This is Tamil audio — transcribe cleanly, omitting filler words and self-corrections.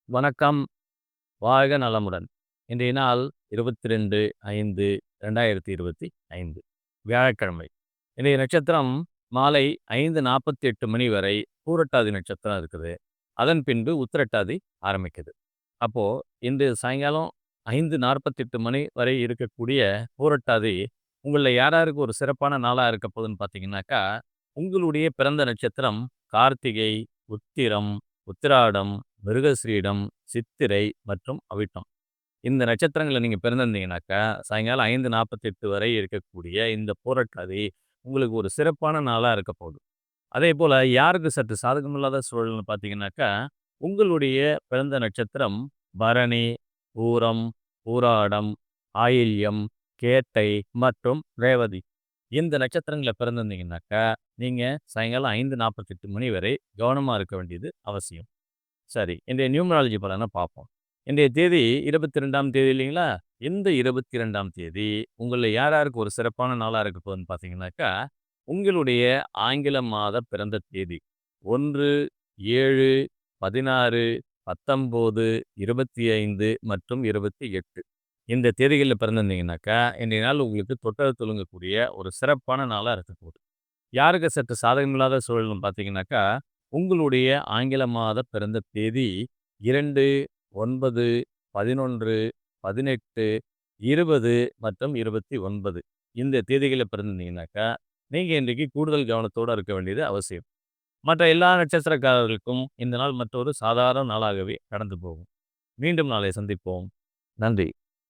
வணக்கம். வாழ்க நலமுடன். இன்றைய நாள் 22/5/2025 வியாழக்கிழமை. இன்றைய நட்சத்திரம் மாலை 5:48 மணி வரை பூரட்டாதி நட்சத்திரம் இருக்குது. அதன் பின்பு உத்திரட்டாதி ஆரம்பிக்குது. அப்போ இன்று சாயங்காலம் 5:48 மணி வரை இருக்கக்கூடிய பூரட்டாதி உங்கள்ல யாராருக்கு ஒரு சிறப்பான நாளா இருக்க போகுதுன்னு பார்த்தீங்கன்னாக்கா, உங்களுடைய பிறந்த நட்சத்திரம் கார்த்திகை, உத்திரம், உத்திராடம், மிருகஸ்ரீடம், சித்திரை மற்றும் அவிட்டம். இந்த நட்சத்திரங்கள்ல நீங்க பிறந்திருந்தீங்கனாக்கா, சாயங்காலம் 5:48 வரை இருக்கக்கூடிய இந்த பூரட்டாதி உங்களுக்கு ஒரு சிறப்பான நாளா இருக்க போகுது. அதேபோல யாருக்கு சற்று சாதகமில்லாத சூழல்னு பார்த்தீங்கன்னாக்கா, உங்களுடைய பிறந்த நட்சத்திரம் பரணி, பூரம், பூராடம், ஆயில்யம், கேட்டை மற்றும் ரேவதி. இந்த நட்சத்திரங்கள்ல பிறந்திருந்தீங்கனாக்கா, நீங்க சாயங்காலம் 5:48 மணி வரை கவனமா இருக்க வேண்டியது அவசியம். சரி. இன்றைய நியூமராலஜி பலன பார்ப்போம். இன்றைய தேதி 22ஆம் தேதி இல்லைங்களா? இந்த 22ஆம் தேதி உங்கள்ல யாருக்கு ஒரு சிறப்பான நாளா இருக்க போகுதுன்னு பார்த்தீங்கன்னாக்கா, உங்களுடைய ஆங்கில மாத பிறந்த தேதி 1, 7, 16, 19, 25 மற்றும் 28. இந்த தேதிகள்ல பிறந்திருந்தீங்கன்னாக்கா, இன்றைய நாள் உங்களுக்கு தொட்டது துலங்கக்கூடிய ஒரு சிறப்பான நாளா இருக்க போகுது. யாருக்கு சற்று சாதகமில்லாத சூழல்னு பார்த்தீங்கன்னாக்கா, உங்களுடைய ஆங்கில மாத பிறந்த தேதி 2, 9, 11, 18, 20 மற்றும் 29. இந்த தேதிகள்ல பிறந்திருந்தீங்கன்னாக்கா, நீங்க இன்றைக்கு கூடுதல் கவனத்தோட இருக்க வேண்டியது அவசியம். மற்ற எல்லா நட்சத்திரக்காரர்களுக்கும் இந்த நாள் மற்றொரு சாதாரண நாளாகவே கடந்து போகும். மீண்டும் நாளை சந்திப்போம். நன்றி.